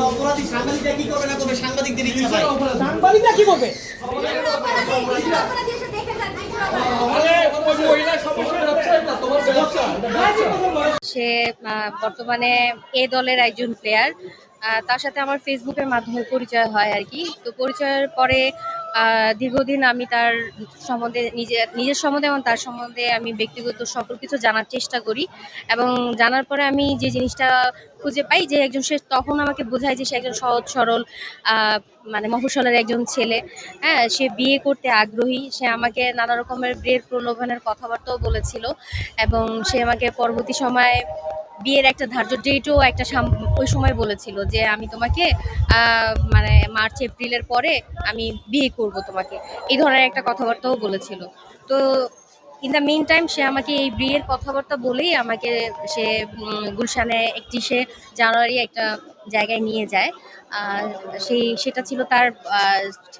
অপরাধী সাংবাদিকরা কি করবে না করবে, সাংবাদিকদের ইচ্ছা ভাই। সাংবাদিকরা কি করবে? সে বর্তমানে এ দলের একজন প্লেয়ার। তার সাথে আমার ফেসবুকের মাধ্যমে পরিচয় হয় আর কি। তো পরিচয়ের পরে দীর্ঘদিন আমি তার সম্বন্ধে নিজের সম্বন্ধে এবং তার সম্বন্ধে আমি ব্যক্তিগত সকল কিছু জানার চেষ্টা করি, এবং জানার পরে আমি যে জিনিসটা খুঁজে পাই যে একজন, সে তখন আমাকে বোঝায় যে সে একজন সহজ সরল মানে মফস্বলের একজন ছেলে। হ্যাঁ, সে বিয়ে করতে আগ্রহী। সে আমাকে নানা রকমের বিয়ের প্রলোভনের কথাবার্তাও বলেছিল, এবং সে আমাকে পরবর্তী সময়ে বিয়ের একটা ধার্য ডেটও ওই সময় বলেছিল যে আমি তোমাকে মানে মার্চ এপ্রিলের পরে আমি বিয়ে করব তোমাকে, এই ধরনের একটা কথাবার্তাও বলেছিল। তো ইন দ্য মেইন টাইম সে আমাকে এই বিয়ের কথাবার্তা বলেই আমাকে সে গুলশানে 31শে জানুয়ারি একটা জায়গায় নিয়ে যায়। সেটা ছিল তার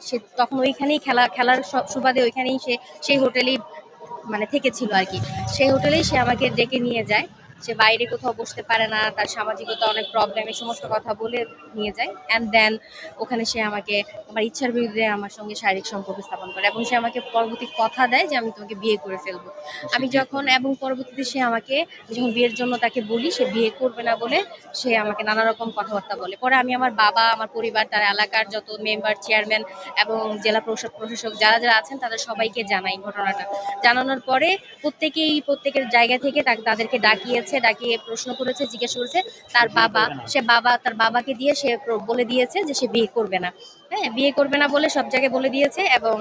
সে তখন ওইখানেই খেলার সুবাদে ওইখানেই সে সেই হোটেলেই মানে থেকেছিল আর কি। সেই হোটেলেই সে আমাকে ডেকে নিয়ে যায়। সে বাইরে কোথাও বসতে পারে না, তার সামাজিকতা অনেক প্রবলেম, এই সমস্ত কথা বলে নিয়ে যায়। অ্যান্ড দেন ওখানে সে আমাকে আমার ইচ্ছার বিরুদ্ধে আমার সঙ্গে শারীরিক সম্পর্ক স্থাপন করে, এবং সে আমাকে পরবর্তী কথা দেয় যে আমি তোমাকে বিয়ে করে ফেলবো। আমি যখন এবং পরবর্তীতে সে আমাকে যখন বিয়ের জন্য তাকে বলি, সে বিয়ে করবে না বলে সে আমাকে নানা রকম কথাবার্তা বলে। পরে আমি আমার বাবা, আমার পরিবার, তার এলাকার যত মেম্বার, চেয়ারম্যান এবং জেলা প্রশাসক যারা যারা আছেন তাদের সবাইকে জানাই ঘটনাটা। জানানোর পরে প্রত্যেকের জায়গা থেকে তাদেরকে ডাকিয়ে প্রশ্ন করেছে, জিজ্ঞেস করেছে তার বাবাকে দিয়ে সে বলে দিয়েছে যে সে বিয়ে করবে না। হ্যাঁ, বিয়ে করবে না বলে সব জায়গায় বলে দিয়েছে। এবং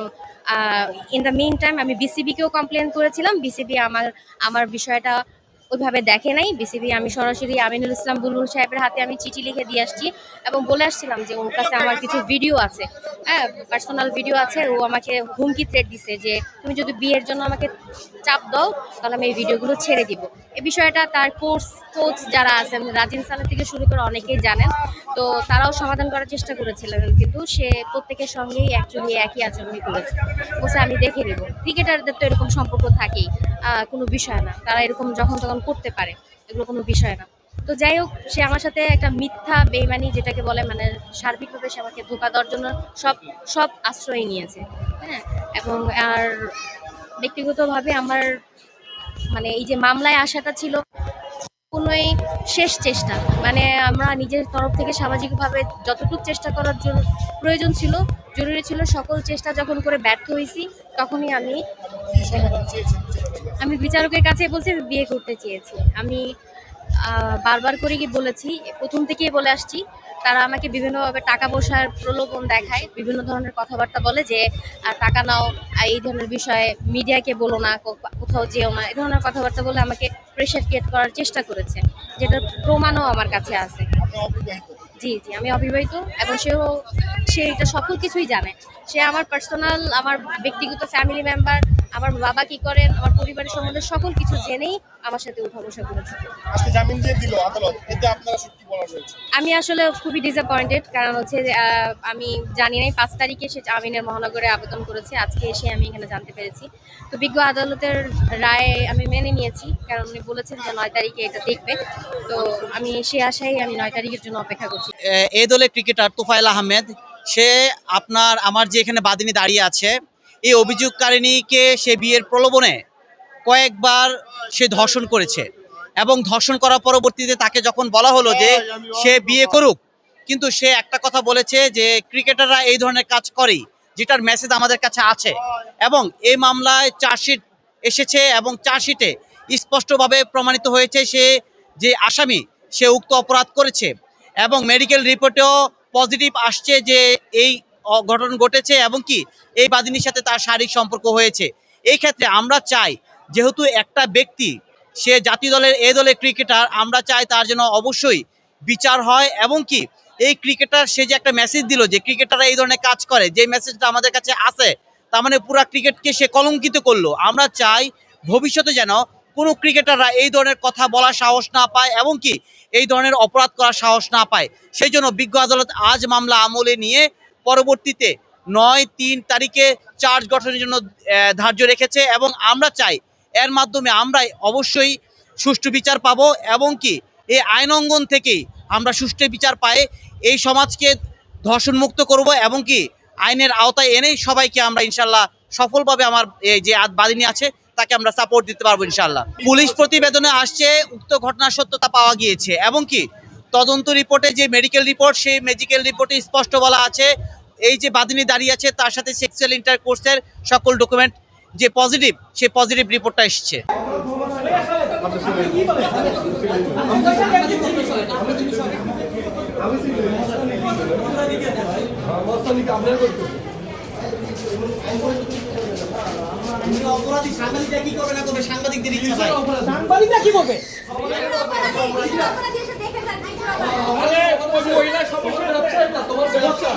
ইন দ্য মেইন টাইম আমি বিসিবিকেও কমপ্লেন করেছিলাম। বিসিবি আমার বিষয়টা ওইভাবে দেখে নাই। বিসিবি আমি সরাসরি আমিনুল ইসলাম বুলবুল সাহেবের হাতে আমি চিঠি লিখে দিয়ে আসছি, এবং বলে আসছিলাম যে ওর কাছে আমার কিছু ভিডিও আছে, হ্যাঁ, পার্সোনাল ভিডিও আছে। ও আমাকে হুমকি থ্রেট দিছে যে তুমি যদি বিয়ের জন্য আমাকে চাপ দাও তাহলে আমি এই ভিডিওগুলো ছেড়ে দিব। এই বিষয়টা তার কোচ যারা আছেন, রাজিন সালেহ থেকে শুরু করে অনেকেই জানেন। তো তারাও সমাধান করার চেষ্টা করেছিলেন, কিন্তু সে প্রত্যেকের সঙ্গেই অ্যাকচুয়ালি একই আচরণই করেছে। বলছে আমি দেখে নেব। ক্রিকেটারদের তো এরকম সম্পর্ক থাকেই, কোনো বিষয় না, তারা এরকম যখন তখন করতে পারে, এগুলো কোনো বিষয় না। তো যাই হোক, সে আমার সাথে একটা মিথ্যা বেইমানি যেটাকে বলে, মানে সার্বিকভাবে সে আমাকে ধোঁকা দেওয়ার জন্য সব আশ্রয় নিয়েছে। হ্যাঁ, এবং আর ব্যক্তিগতভাবে আমার মানে এই যে মামলায় আসাটা ছিল কোনোই শেষ চেষ্টা, মানে আমরা নিজের তরফ থেকে সামাজিকভাবে যতটুকু চেষ্টা করার জন্য প্রয়োজন ছিল, জরুরি ছিল, সকল চেষ্টা যখন করে ব্যর্থ হয়েছি, তখনই আমি বিচারকের কাছে বলছি আমি বিয়ে করতে চেয়েছি। আমি বারবার করে বলেছি, প্রথম থেকেই বলে আসছি। তারা আমাকে বিভিন্নভাবে টাকা পয়সার প্রলোভন দেখায়, বিভিন্ন ধরনের কথাবার্তা বলে যে টাকা নাও, এই ধরনের বিষয়ে মিডিয়াকে বলো না, কোথাও যেও না, এই ধরনের কথাবার্তা বলে আমাকে প্রেশার ক্রিয়েট করার চেষ্টা করেছে, যেটার প্রমাণও আমার কাছে আছে। জি, আমি অবিবাহিত, এবং সে এটা সকল কিছুই জানে। সে আমার পার্সোনাল, আমার ব্যক্তিগত ফ্যামিলি মেম্বার, আমার বাবা কি করেন, আমার পরিবারের সম্বন্ধে সকল কিছু জেনেই আমার সাথে উঠা বসা করেছে। আজকে জামিন দিয়ে দিল আদালত, এতে আপনারা সত্যি বলার রয়েছে? আমি আসলে খুবই ডিসঅ্যাপয়েন্টেড, কারণ হচ্ছে যে আমি জানি নাই 5 তারিখে সে আমিনের মহানগরে আবেদন করেছে, আজকে এসে আমি এখানে জানতে পেরেছি। তো বিজ্ঞ আদালতের রায় আমি মেনে নিয়েছি, কারণ উনি বলেছেন যে 9 তারিখে এটা দেখবে। তো আমি সে আশায় আমি 9 তারিখের জন্য অপেক্ষা করছি। এই দলের ক্রিকেটার তোফায়েল আহমেদ, সে আমার যে এখানে বাদিনী দাঁড়িয়ে আছে, এই অভিযোগকারিণীকে সে বিয়ের প্রলোভনে কয়েকবার সে ধর্ষণ করেছে, এবং ধর্ষণ করার পরবর্তীতে তাকে যখন বলা হলো যে সে বিয়ে করুক, কিন্তু সে একটা কথা বলেছে যে ক্রিকেটাররা এই ধরনের কাজ করেই, যেটার মেসেজ আমাদের কাছে আছে। এবং এই মামলায় চার্জশিট এসেছে, এবং চার্জশিটে স্পষ্টভাবে প্রমাণিত হয়েছে সে যে আসামি, সে উক্ত অপরাধ করেছে, এবং মেডিকেল রিপোর্টেও পজিটিভ আসছে যে এই ঘটনা ঘটেছে, এবং কি এই বাদিনীর সাথে তার শারীরিক সম্পর্ক হয়েছে। এই ক্ষেত্রে আমরা চাই, যেহেতু একটা ব্যক্তি সে জাতীয় দলের এ দলের ক্রিকেটার, আমরা চাই তার জন্য অবশ্যই বিচার হয়, এবং কি এই ক্রিকেটার সে যে একটা মেসেজ দিল যে ক্রিকেটাররা এই ধরনের কাজ করে, যে মেসেজটা আমাদের কাছে আছে, তার মানে পুরা ক্রিকেটকে সে কলঙ্কিত করলো। আমরা চাই ভবিষ্যতে যেন কোনো ক্রিকেটাররা এই ধরনের কথা বলার সাহস না পায়, এবং কি এই ধরনের অপরাধ করার সাহস না পায়। সেই জন্য বিজ্ঞ আদালত আজ মামলা আমলে নিয়ে পরবর্তীতে 9-3 তারিখে চার্জ গঠনের জন্য ধার্য রেখেছে এবং আমরা চাই এর মাধ্যমে আমরা অবশ্যই সুষ্ঠু বিচার পাবো এবং কি এই আইন অঙ্গন থেকেই আমরা সুষ্ঠু বিচার পাই এই সমাজকে ধর্ষণমুক্ত করব এবং কি আইনের আওতায় এনেই সবাইকে আমরা ইনশাল্লাহ সফলভাবে আমার এই যে বাদিনী আছে তাকে আমরা সাপোর্ট দিতে পারবো ইনশাল্লাহ। পুলিশ প্রতিবেদনে আসছে উক্ত ঘটনার সত্যতা পাওয়া গিয়েছে এবং কি তদন্ত রিপোর্টে যে মেডিকেল রিপোর্ট সেই মেডিকেল রিপোর্টে স্পষ্ট বলা আছে এই যে বাদিনী দাঁড়িয়ে আছে তার সাথে সেক্সুয়াল ইন্টারকোর্সের সকল ডকুমেন্ট যে পজিটিভ সেই পজিটিভ রিপোর্টটা এসছে। অপরাধী সাংবাদিকরা কি করবে না করবে সাংবাদিকদের ইচ্ছা ভাই। সাংবাদিকরা কি করবে? মহিলা সমস্যা ব্যবসা, তোমার ব্যবসা।